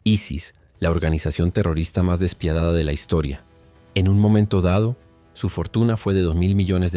ISIS, la organización terrorista más despiadada de la historia. En un momento dado, su fortuna fue de $2.000 millones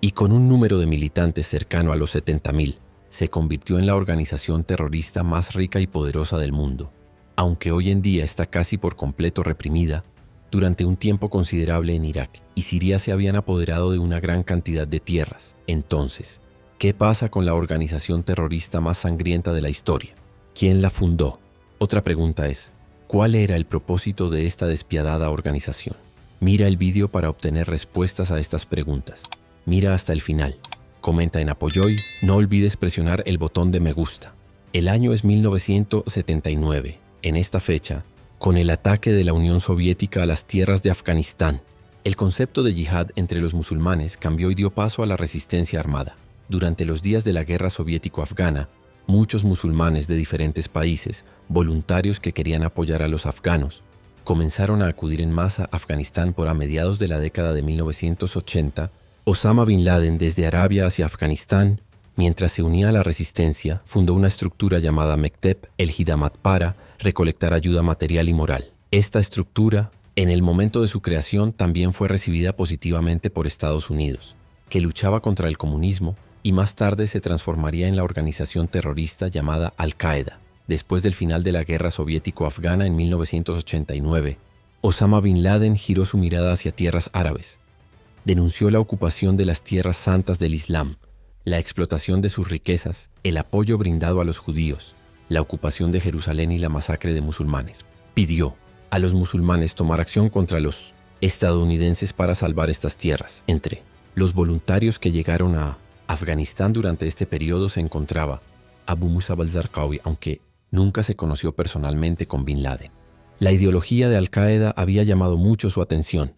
y con un número de militantes cercano a los 70.000, se convirtió en la organización terrorista más rica y poderosa del mundo. Aunque hoy en día está casi por completo reprimida, durante un tiempo considerable en Irak y Siria se habían apoderado de una gran cantidad de tierras. Entonces, ¿qué pasa con la organización terrorista más sangrienta de la historia? ¿Quién la fundó? Otra pregunta es, ¿cuál era el propósito de esta despiadada organización? Mira el vídeo para obtener respuestas a estas preguntas. Mira hasta el final. Comenta en Apoyoy, no olvides presionar el botón de me gusta. El año es 1979. En esta fecha, con el ataque de la Unión Soviética a las tierras de Afganistán, el concepto de yihad entre los musulmanes cambió y dio paso a la resistencia armada. Durante los días de la guerra soviético-afgana, muchos musulmanes de diferentes países, voluntarios que querían apoyar a los afganos, comenzaron a acudir en masa a Afganistán por a mediados de la década de 1980. Osama Bin Laden, desde Arabia hacia Afganistán, mientras se unía a la resistencia, fundó una estructura llamada Mekteb el-Hidamat para recolectar ayuda material y moral. Esta estructura, en el momento de su creación, también fue recibida positivamente por Estados Unidos, que luchaba contra el comunismo y más tarde se transformaría en la organización terrorista llamada Al-Qaeda. Después del final de la guerra soviético-afgana en 1989, Osama Bin Laden giró su mirada hacia tierras árabes. Denunció la ocupación de las tierras santas del Islam, la explotación de sus riquezas, el apoyo brindado a los judíos, la ocupación de Jerusalén y la masacre de musulmanes. Pidió a los musulmanes tomar acción contra los estadounidenses para salvar estas tierras. Entre los voluntarios que llegaron a Afganistán durante este periodo se encontraba Abu Musab al-Zarqawi, aunque nunca se conoció personalmente con Bin Laden. La ideología de Al-Qaeda había llamado mucho su atención.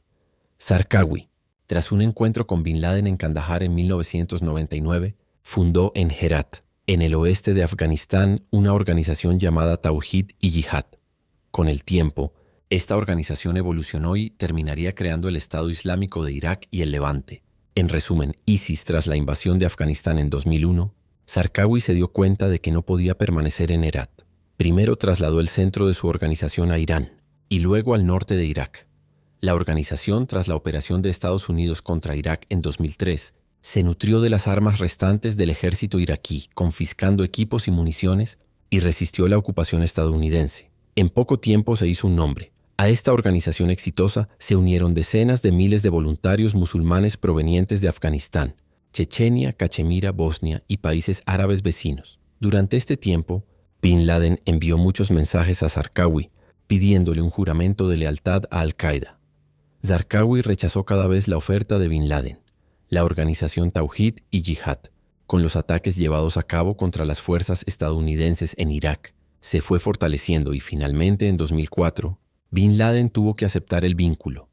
Zarqawi, tras un encuentro con Bin Laden en Kandahar en 1999, fundó en Herat, en el oeste de Afganistán, una organización llamada Tawhid y Yihad. Con el tiempo, esta organización evolucionó y terminaría creando el Estado Islámico de Irak y el Levante. En resumen, ISIS, tras la invasión de Afganistán en 2001, Zarqawi se dio cuenta de que no podía permanecer en Herat. Primero trasladó el centro de su organización a Irán y luego al norte de Irak. La organización, tras la operación de Estados Unidos contra Irak en 2003, se nutrió de las armas restantes del ejército iraquí, confiscando equipos y municiones, y resistió la ocupación estadounidense. En poco tiempo se hizo un nombre. A esta organización exitosa se unieron decenas de miles de voluntarios musulmanes provenientes de Afganistán, Chechenia, Cachemira, Bosnia y países árabes vecinos. Durante este tiempo, Bin Laden envió muchos mensajes a Zarqawi, pidiéndole un juramento de lealtad a Al-Qaeda. Zarqawi rechazó cada vez la oferta de Bin Laden. La organización Tawhid y Yihad, con los ataques llevados a cabo contra las fuerzas estadounidenses en Irak, se fue fortaleciendo y finalmente en 2004, Bin Laden tuvo que aceptar el vínculo.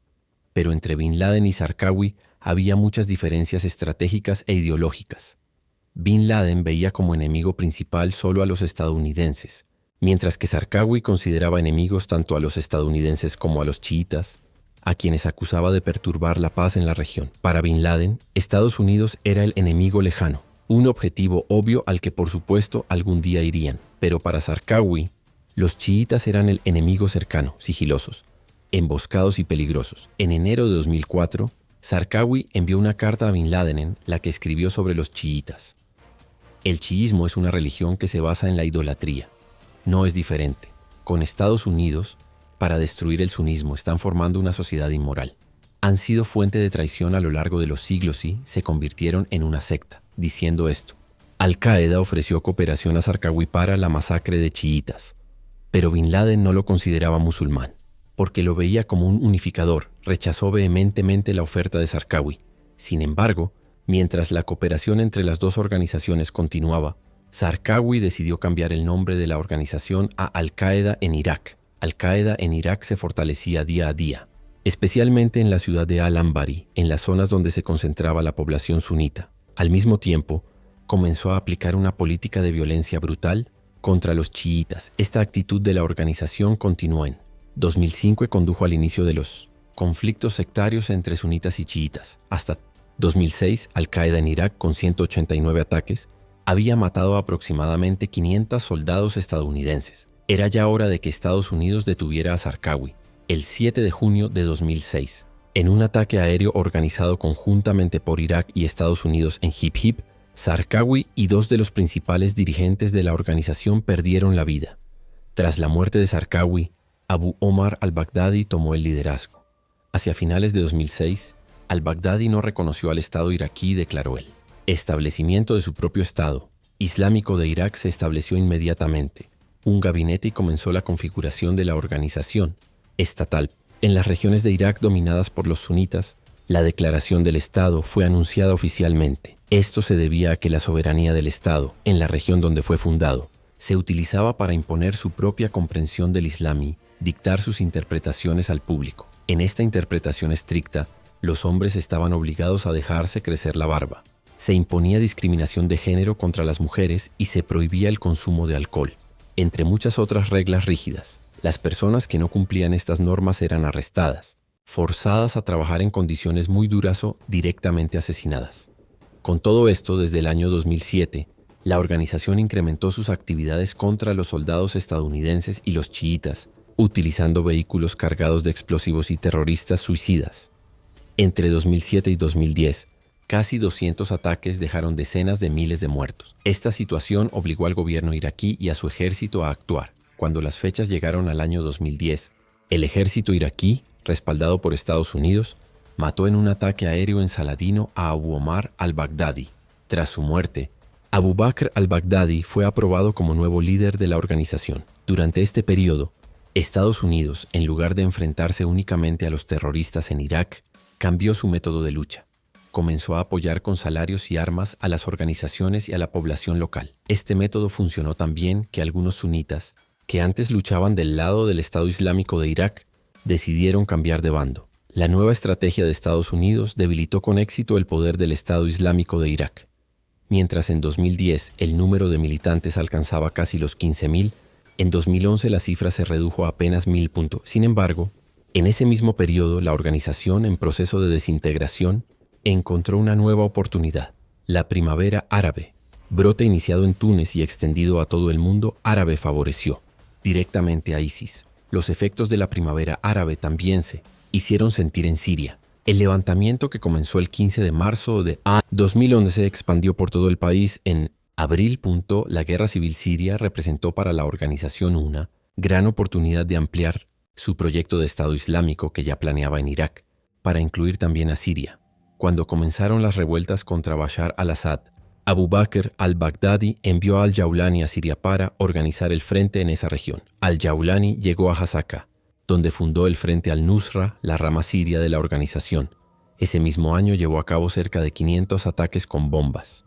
Pero entre Bin Laden y Zarqawi había muchas diferencias estratégicas e ideológicas. Bin Laden veía como enemigo principal solo a los estadounidenses, mientras que Zarqawi consideraba enemigos tanto a los estadounidenses como a los chiitas, a quienes acusaba de perturbar la paz en la región. Para Bin Laden, Estados Unidos era el enemigo lejano, un objetivo obvio al que por supuesto algún día irían. Pero para Zarqawi, los chiitas eran el enemigo cercano, sigilosos, emboscados y peligrosos. En enero de 2004, Zarqawi envió una carta a Bin Laden en la que escribió sobre los chiitas. El chiismo es una religión que se basa en la idolatría. No es diferente. Con Estados Unidos, para destruir el sunismo, están formando una sociedad inmoral. Han sido fuente de traición a lo largo de los siglos y se convirtieron en una secta. Diciendo esto, Al-Qaeda ofreció cooperación a Zarqawi para la masacre de chiitas, pero Bin Laden no lo consideraba musulmán, porque lo veía como un unificador. Rechazó vehementemente la oferta de Zarqawi. Sin embargo, mientras la cooperación entre las dos organizaciones continuaba, Zarqawi decidió cambiar el nombre de la organización a Al-Qaeda en Irak. Al-Qaeda en Irak se fortalecía día a día, especialmente en la ciudad de Al-Anbari, en las zonas donde se concentraba la población sunita. Al mismo tiempo, comenzó a aplicar una política de violencia brutal contra los chiitas. Esta actitud de la organización continuó en 2005 y condujo al inicio de los conflictos sectarios entre sunitas y chiitas. Hasta 2006, Al-Qaeda en Irak, con 189 ataques, había matado a aproximadamente 500 soldados estadounidenses. Era ya hora de que Estados Unidos detuviera a Zarqawi, el 7 de junio de 2006. En un ataque aéreo organizado conjuntamente por Irak y Estados Unidos en Hip Hip, Zarqawi y dos de los principales dirigentes de la organización perdieron la vida. Tras la muerte de Zarqawi, Abu Omar al-Baghdadi tomó el liderazgo. Hacia finales de 2006, al-Baghdadi no reconoció al Estado iraquí, declaró él. Establecimiento de su propio Estado Islámico de Irak se estableció inmediatamente. Un gabinete y comenzó la configuración de la organización estatal. En las regiones de Irak dominadas por los sunitas, la declaración del Estado fue anunciada oficialmente. Esto se debía a que la soberanía del Estado, en la región donde fue fundado, se utilizaba para imponer su propia comprensión del Islam y dictar sus interpretaciones al público. En esta interpretación estricta, los hombres estaban obligados a dejarse crecer la barba. Se imponía discriminación de género contra las mujeres y se prohibía el consumo de alcohol, entre muchas otras reglas rígidas. Las personas que no cumplían estas normas eran arrestadas, forzadas a trabajar en condiciones muy duras o directamente asesinadas. Con todo esto, desde el año 2007, la organización incrementó sus actividades contra los soldados estadounidenses y los chiitas, utilizando vehículos cargados de explosivos y terroristas suicidas. Entre 2007 y 2010, casi 200 ataques dejaron decenas de miles de muertos. Esta situación obligó al gobierno iraquí y a su ejército a actuar. Cuando las fechas llegaron al año 2010, el ejército iraquí, respaldado por Estados Unidos, mató en un ataque aéreo en Saladino a Abu Omar al-Baghdadi. Tras su muerte, Abu Bakr al-Baghdadi fue aprobado como nuevo líder de la organización. Durante este periodo, Estados Unidos, en lugar de enfrentarse únicamente a los terroristas en Irak, cambió su método de lucha. Comenzó a apoyar con salarios y armas a las organizaciones y a la población local. Este método funcionó tan bien que algunos sunitas, que antes luchaban del lado del Estado Islámico de Irak, decidieron cambiar de bando. La nueva estrategia de Estados Unidos debilitó con éxito el poder del Estado Islámico de Irak. Mientras en 2010 el número de militantes alcanzaba casi los 15.000, en 2011 la cifra se redujo a apenas 1.000. Sin embargo, en ese mismo periodo la organización, en proceso de desintegración, encontró una nueva oportunidad: la primavera árabe. Brote iniciado en Túnez y extendido a todo el mundo árabe favoreció directamente a ISIS. Los efectos de la primavera árabe también se hicieron sentir en Siria. El levantamiento, que comenzó el 15 de marzo de 2011, se expandió por todo el país en abril. La guerra civil siria representó para la organización una gran oportunidad de ampliar su proyecto de Estado Islámico que ya planeaba en Irak, para incluir también a Siria. Cuando comenzaron las revueltas contra Bashar al-Assad, Abu Bakr al-Baghdadi envió a al-Jawlani a Siria para organizar el frente en esa región. Al-Jawlani llegó a Hasaka, donde fundó el Frente al-Nusra, la rama siria de la organización. Ese mismo año llevó a cabo cerca de 500 ataques con bombas.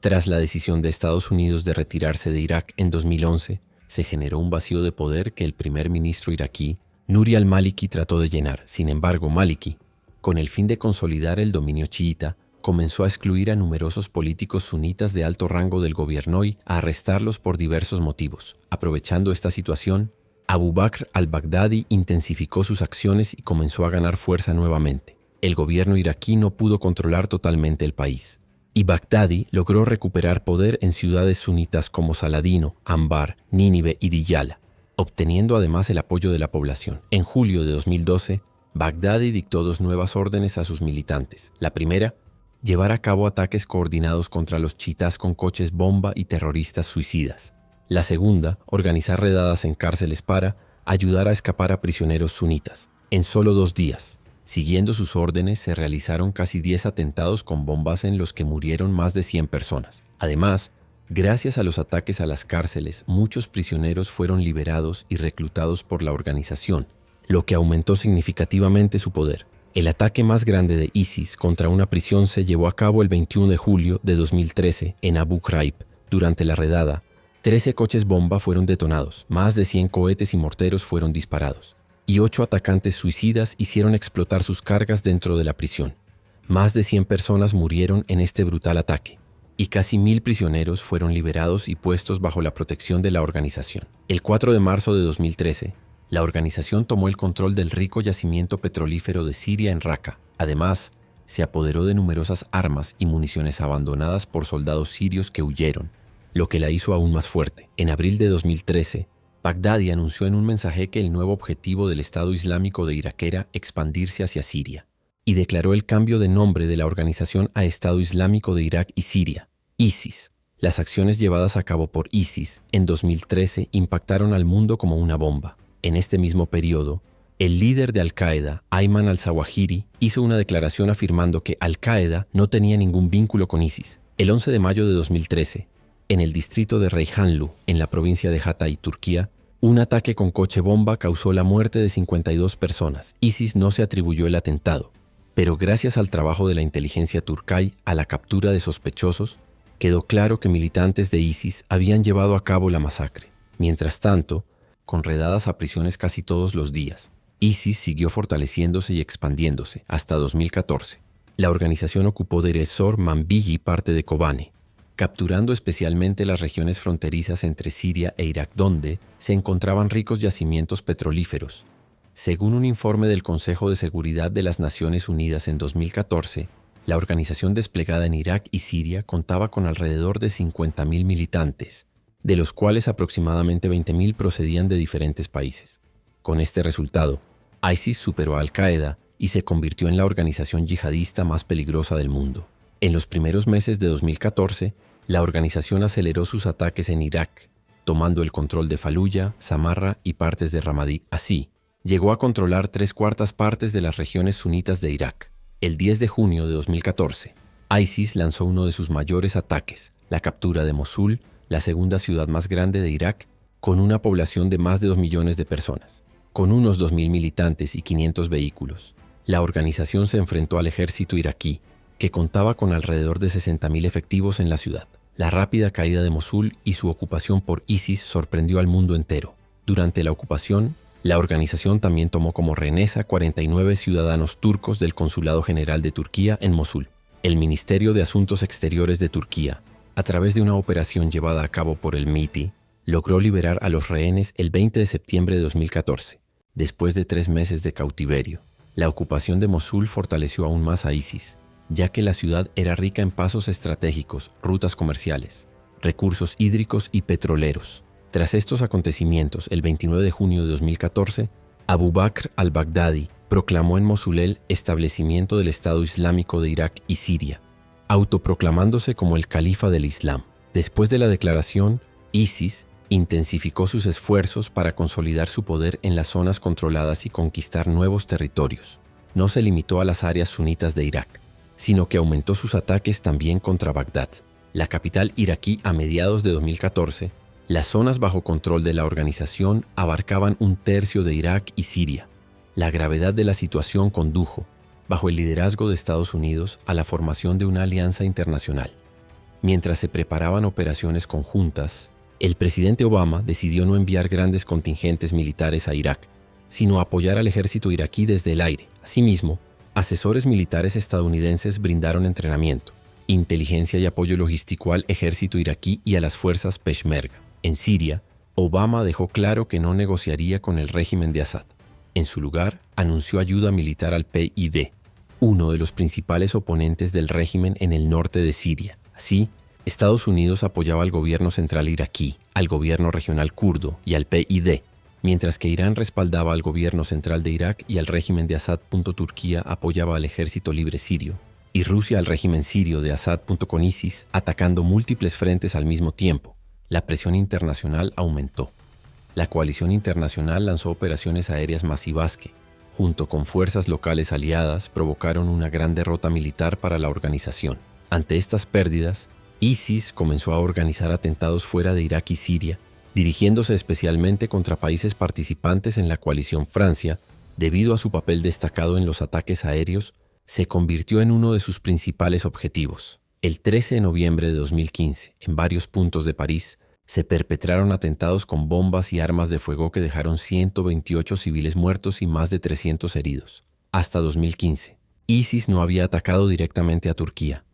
Tras la decisión de Estados Unidos de retirarse de Irak en 2011, se generó un vacío de poder que el primer ministro iraquí, Nuri al-Maliki, trató de llenar. Sin embargo, Maliki, con el fin de consolidar el dominio chiita, comenzó a excluir a numerosos políticos sunitas de alto rango del gobierno y a arrestarlos por diversos motivos. Aprovechando esta situación, Abu Bakr al-Baghdadi intensificó sus acciones y comenzó a ganar fuerza nuevamente. El gobierno iraquí no pudo controlar totalmente el país, y Baghdadi logró recuperar poder en ciudades sunitas como Saladino, Anbar, Nínive y Diyala, obteniendo además el apoyo de la población. En julio de 2012, Baghdadi dictó dos nuevas órdenes a sus militantes. La primera, llevar a cabo ataques coordinados contra los chiitas con coches bomba y terroristas suicidas. La segunda, organizar redadas en cárceles para ayudar a escapar a prisioneros sunitas. En solo 2 días, siguiendo sus órdenes, se realizaron casi 10 atentados con bombas en los que murieron más de 100 personas. Además, gracias a los ataques a las cárceles, muchos prisioneros fueron liberados y reclutados por la organización, lo que aumentó significativamente su poder. El ataque más grande de ISIS contra una prisión se llevó a cabo el 21 de julio de 2013 en Abu Ghraib. Durante la redada, 13 coches bomba fueron detonados, más de 100 cohetes y morteros fueron disparados, y 8 atacantes suicidas hicieron explotar sus cargas dentro de la prisión. Más de 100 personas murieron en este brutal ataque, y casi 1.000 prisioneros fueron liberados y puestos bajo la protección de la organización. El 4 de marzo de 2013, la organización tomó el control del rico yacimiento petrolífero de Siria en Raqqa. Además, se apoderó de numerosas armas y municiones abandonadas por soldados sirios que huyeron, lo que la hizo aún más fuerte. En abril de 2013, Baghdadi anunció en un mensaje que el nuevo objetivo del Estado Islámico de Irak era expandirse hacia Siria, y declaró el cambio de nombre de la organización a Estado Islámico de Irak y Siria, ISIS. Las acciones llevadas a cabo por ISIS en 2013 impactaron al mundo como una bomba. En este mismo periodo, el líder de Al-Qaeda, Ayman al-Zawahiri, hizo una declaración afirmando que Al-Qaeda no tenía ningún vínculo con ISIS. El 11 de mayo de 2013, en el distrito de Reyhanlu, en la provincia de Hatay, Turquía, un ataque con coche bomba causó la muerte de 52 personas. ISIS no se atribuyó el atentado, pero gracias al trabajo de la inteligencia turcay a la captura de sospechosos, quedó claro que militantes de ISIS habían llevado a cabo la masacre. Mientras tanto, con redadas a prisiones casi todos los días, ISIS siguió fortaleciéndose y expandiéndose hasta 2014. La organización ocupó Deir ez-Zor, Manbij y parte de Kobane, capturando especialmente las regiones fronterizas entre Siria e Irak, donde se encontraban ricos yacimientos petrolíferos. Según un informe del Consejo de Seguridad de las Naciones Unidas en 2014, la organización desplegada en Irak y Siria contaba con alrededor de 50.000 militantes, de los cuales aproximadamente 20.000 procedían de diferentes países. Con este resultado, ISIS superó a Al-Qaeda y se convirtió en la organización yihadista más peligrosa del mundo. En los primeros meses de 2014, la organización aceleró sus ataques en Irak, tomando el control de Faluya, Samarra y partes de Ramadi. Así, llegó a controlar 3/4 partes de las regiones sunitas de Irak. El 10 de junio de 2014, ISIS lanzó uno de sus mayores ataques, la captura de Mosul, la segunda ciudad más grande de Irak, con una población de más de 2 millones de personas. Con unos 2.000 militantes y 500 vehículos, la organización se enfrentó al ejército iraquí, que contaba con alrededor de 60.000 efectivos en la ciudad. La rápida caída de Mosul y su ocupación por ISIS sorprendió al mundo entero. Durante la ocupación, la organización también tomó como rehenes a 49 ciudadanos turcos del Consulado General de Turquía en Mosul. El Ministerio de Asuntos Exteriores de Turquía, a través de una operación llevada a cabo por el MITI, logró liberar a los rehenes el 20 de septiembre de 2014, después de 3 meses de cautiverio. La ocupación de Mosul fortaleció aún más a ISIS, ya que la ciudad era rica en pasos estratégicos, rutas comerciales, recursos hídricos y petroleros. Tras estos acontecimientos, el 29 de junio de 2014, Abu Bakr al-Baghdadi proclamó en Mosul el establecimiento del Estado Islámico de Irak y Siria, autoproclamándose como el califa del Islam. Después de la declaración, ISIS intensificó sus esfuerzos para consolidar su poder en las zonas controladas y conquistar nuevos territorios. No se limitó a las áreas sunitas de Irak, sino que aumentó sus ataques también contra Bagdad, la capital iraquí. A mediados de 2014, las zonas bajo control de la organización abarcaban 1/3 de Irak y Siria. La gravedad de la situación condujo, bajo el liderazgo de Estados Unidos, a la formación de una alianza internacional. Mientras se preparaban operaciones conjuntas, el presidente Obama decidió no enviar grandes contingentes militares a Irak, sino apoyar al ejército iraquí desde el aire. Asimismo, asesores militares estadounidenses brindaron entrenamiento, inteligencia y apoyo logístico al ejército iraquí y a las fuerzas Peshmerga. En Siria, Obama dejó claro que no negociaría con el régimen de Assad. En su lugar, anunció ayuda militar al PYD, uno de los principales oponentes del régimen en el norte de Siria. Así, Estados Unidos apoyaba al gobierno central iraquí, al gobierno regional kurdo y al PYD, mientras que Irán respaldaba al gobierno central de Irak y al régimen de Assad. Turquía apoyaba al ejército libre sirio, y Rusia al régimen sirio de Assad. Con ISIS atacando múltiples frentes al mismo tiempo, la presión internacional aumentó. La coalición internacional lanzó operaciones aéreas masivas que, junto con fuerzas locales aliadas, provocaron una gran derrota militar para la organización. Ante estas pérdidas, ISIS comenzó a organizar atentados fuera de Irak y Siria, dirigiéndose especialmente contra países participantes en la coalición. Francia, debido a su papel destacado en los ataques aéreos, se convirtió en uno de sus principales objetivos. El 13 de noviembre de 2015, en varios puntos de París, se perpetraron atentados con bombas y armas de fuego que dejaron 128 civiles muertos y más de 300 heridos. Hasta 2015, ISIS no había atacado directamente a Turquía.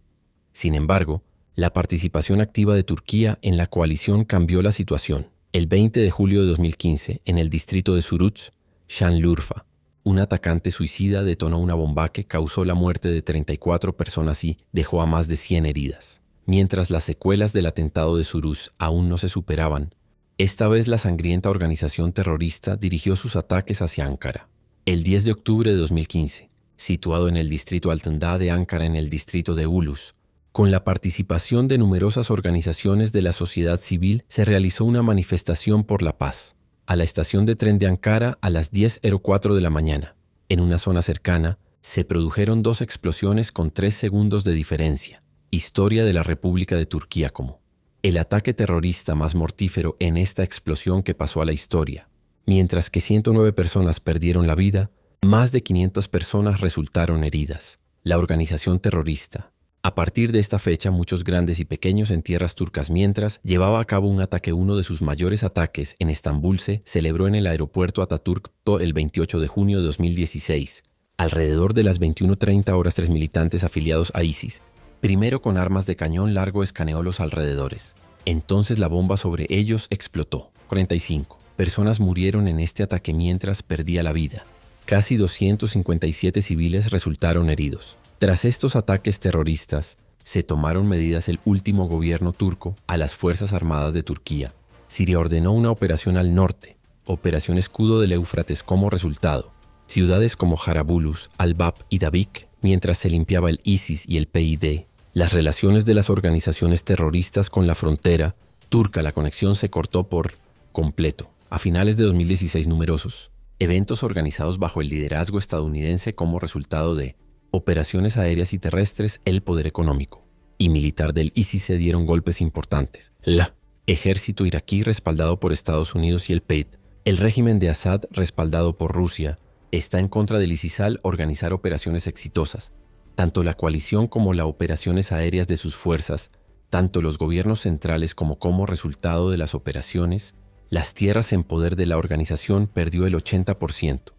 Sin embargo, la participación activa de Turquía en la coalición cambió la situación. El 20 de julio de 2015, en el distrito de Suruç, Şanlıurfa, un atacante suicida detonó una bomba que causó la muerte de 34 personas y dejó a más de 100 heridas. Mientras las secuelas del atentado de Suruç aún no se superaban, Esta vez la sangrienta organización terrorista dirigió sus ataques hacia Ankara. El 10 de octubre de 2015, situado en el distrito Altındağ de Ankara en el distrito de Ulus, con la participación de numerosas organizaciones de la sociedad civil, se realizó una manifestación por la paz a la estación de tren de Ankara a las 10:04 de la mañana. En una zona cercana, se produjeron 2 explosiones con 3 segundos de diferencia. Historia de la República de Turquía como el ataque terrorista más mortífero en esta explosión que pasó a la historia. Mientras que 109 personas perdieron la vida, más de 500 personas resultaron heridas. La organización terrorista. A partir de esta fecha, muchos grandes y pequeños en tierras turcas, mientras llevaba a cabo un ataque. Uno de sus mayores ataques en Estambul se celebró en el aeropuerto Atatürk el 28 de junio de 2016. Alrededor de las 21:30 horas, 3 militantes afiliados a ISIS, primero con armas de cañón largo, escaneó los alrededores. Entonces la bomba sobre ellos explotó. 45 personas murieron en este ataque mientras perdía la vida. Casi 257 civiles resultaron heridos. Tras estos ataques terroristas, se tomaron medidas el último gobierno turco a las Fuerzas Armadas de Turquía. Siria ordenó una operación al norte, Operación Escudo del Éufrates. Como resultado, ciudades como Jarabulus, Al-Bab y Davik, mientras se limpiaba el ISIS y el PYD, las relaciones de las organizaciones terroristas con la frontera turca, la conexión se cortó por completo. A finales de 2016, numerosos eventos organizados bajo el liderazgo estadounidense como resultado de operaciones aéreas y terrestres, el poder económico y militar del ISIS se dieron golpes importantes. El ejército iraquí, respaldado por Estados Unidos y el PYD, el régimen de Assad, respaldado por Rusia, está en contra del ISIS al organizar operaciones exitosas. Tanto la coalición como las operaciones aéreas de sus fuerzas, tanto los gobiernos centrales como resultado de las operaciones, las tierras en poder de la organización perdió el 80%.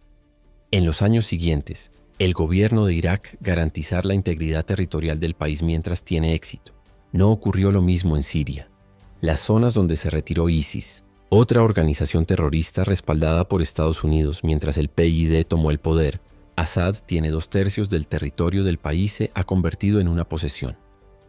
En los años siguientes, el gobierno de Irak garantizar la integridad territorial del país mientras tiene éxito. No ocurrió lo mismo en Siria. Las zonas donde se retiró ISIS, otra organización terrorista respaldada por Estados Unidos, mientras el PYD tomó el poder, Assad tiene 2/3 del territorio del país se ha convertido en una posesión.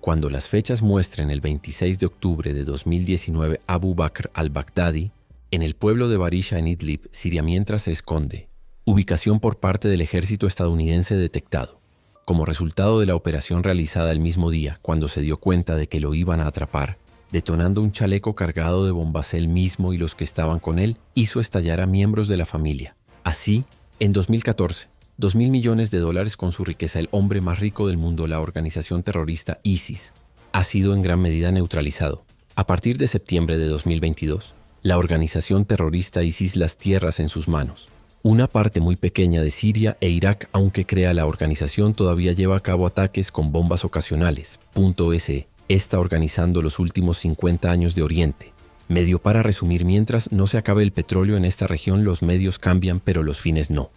Cuando las fechas muestren el 26 de octubre de 2019, Abu Bakr al-Baghdadi, en el pueblo de Barisha en Idlib, Siria, mientras se esconde. Ubicación por parte del ejército estadounidense detectado. Como resultado de la operación realizada el mismo día, cuando se dio cuenta de que lo iban a atrapar, detonando un chaleco cargado de bombas, él mismo y los que estaban con él, hizo estallar a miembros de la familia. Así, en 2014, $2.000 millones con su riqueza, el hombre más rico del mundo, la organización terrorista ISIS, ha sido en gran medida neutralizado. A partir de septiembre de 2022, la organización terrorista ISIS las tierras en sus manos. Una parte muy pequeña de Siria e Irak, aunque crea la organización, todavía lleva a cabo ataques con bombas ocasionales. .se está organizando los últimos 50 años de Oriente. Medio para resumir, mientras no se acabe el petróleo en esta región, los medios cambian, pero los fines no.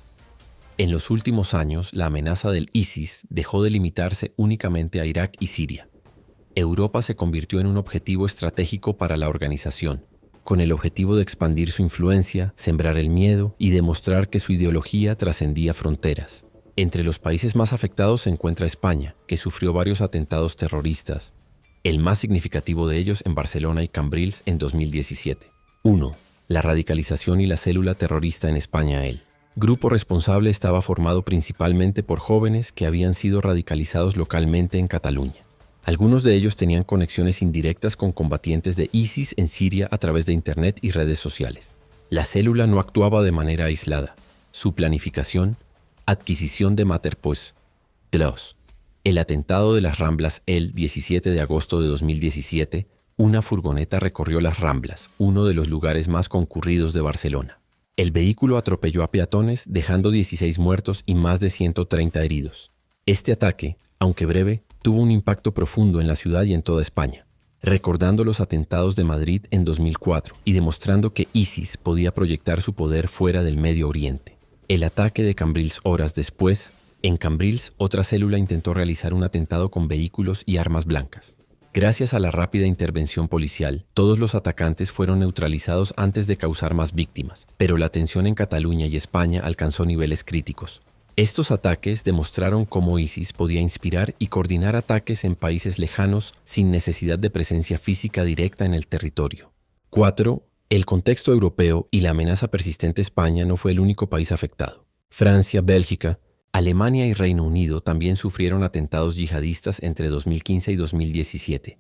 En los últimos años, la amenaza del ISIS dejó de limitarse únicamente a Irak y Siria. Europa se convirtió en un objetivo estratégico para la organización, con el objetivo de expandir su influencia, sembrar el miedo y demostrar que su ideología trascendía fronteras. Entre los países más afectados se encuentra España, que sufrió varios atentados terroristas, el más significativo de ellos en Barcelona y Cambrils en 2017. 1. La radicalización y la célula terrorista en España. El grupo responsable estaba formado principalmente por jóvenes que habían sido radicalizados localmente en Cataluña. Algunos de ellos tenían conexiones indirectas con combatientes de ISIS en Siria a través de Internet y redes sociales. La célula no actuaba de manera aislada. Su planificación, adquisición de materiales. El atentado de las Ramblas el 17 de agosto de 2017, una furgoneta recorrió las Ramblas, uno de los lugares más concurridos de Barcelona. El vehículo atropelló a peatones, dejando 16 muertos y más de 130 heridos. Este ataque, aunque breve, tuvo un impacto profundo en la ciudad y en toda España, recordando los atentados de Madrid en 2004 y demostrando que ISIS podía proyectar su poder fuera del Medio Oriente. El ataque de Cambrils horas después. En Cambrils, otra célula intentó realizar un atentado con vehículos y armas blancas. Gracias a la rápida intervención policial, todos los atacantes fueron neutralizados antes de causar más víctimas, pero la tensión en Cataluña y España alcanzó niveles críticos. Estos ataques demostraron cómo ISIS podía inspirar y coordinar ataques en países lejanos sin necesidad de presencia física directa en el territorio. 4. El contexto europeo y la amenaza persistente a España no fue el único país afectado. Francia, Bélgica, Alemania y Reino Unido también sufrieron atentados yihadistas entre 2015 y 2017.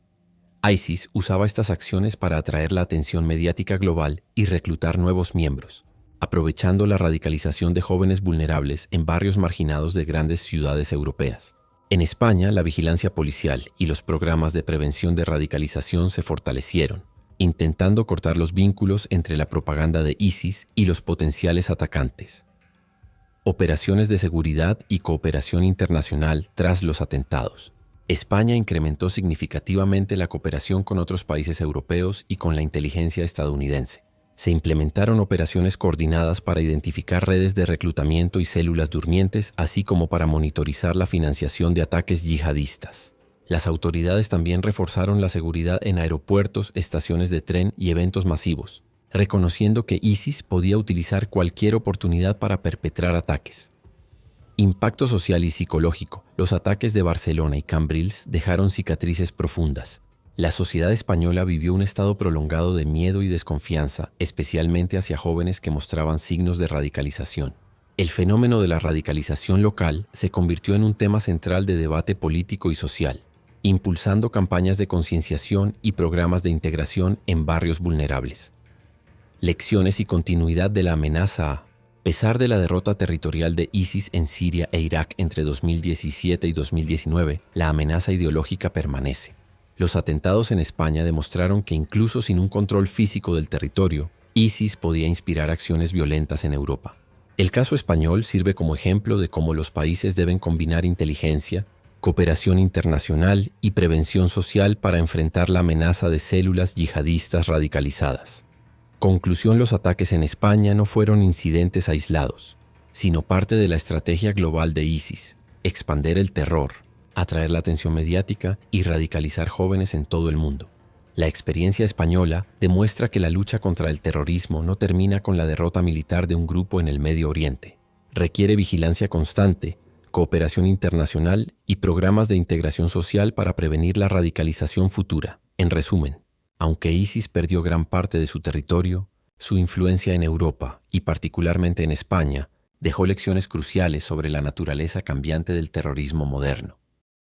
ISIS usaba estas acciones para atraer la atención mediática global y reclutar nuevos miembros, aprovechando la radicalización de jóvenes vulnerables en barrios marginados de grandes ciudades europeas. En España, la vigilancia policial y los programas de prevención de radicalización se fortalecieron, intentando cortar los vínculos entre la propaganda de ISIS y los potenciales atacantes. Operaciones de seguridad y cooperación internacional tras los atentados. España incrementó significativamente la cooperación con otros países europeos y con la inteligencia estadounidense. Se implementaron operaciones coordinadas para identificar redes de reclutamiento y células durmientes, así como para monitorizar la financiación de ataques yihadistas. Las autoridades también reforzaron la seguridad en aeropuertos, estaciones de tren y eventos masivos, reconociendo que ISIS podía utilizar cualquier oportunidad para perpetrar ataques. Impacto social y psicológico. Los ataques de Barcelona y Cambrils dejaron cicatrices profundas. La sociedad española vivió un estado prolongado de miedo y desconfianza, especialmente hacia jóvenes que mostraban signos de radicalización. El fenómeno de la radicalización local se convirtió en un tema central de debate político y social, impulsando campañas de concienciación y programas de integración en barrios vulnerables. Lecciones y continuidad de la amenaza. A pesar de la derrota territorial de ISIS en Siria e Irak entre 2017 y 2019, la amenaza ideológica permanece. Los atentados en España demostraron que incluso sin un control físico del territorio, ISIS podía inspirar acciones violentas en Europa. El caso español sirve como ejemplo de cómo los países deben combinar inteligencia, cooperación internacional y prevención social para enfrentar la amenaza de células yihadistas radicalizadas. Conclusión: los ataques en España no fueron incidentes aislados, sino parte de la estrategia global de ISIS: expandir el terror, atraer la atención mediática y radicalizar jóvenes en todo el mundo. La experiencia española demuestra que la lucha contra el terrorismo no termina con la derrota militar de un grupo en el Medio Oriente. Requiere vigilancia constante, cooperación internacional y programas de integración social para prevenir la radicalización futura. En resumen, aunque ISIS perdió gran parte de su territorio, su influencia en Europa, y particularmente en España, dejó lecciones cruciales sobre la naturaleza cambiante del terrorismo moderno.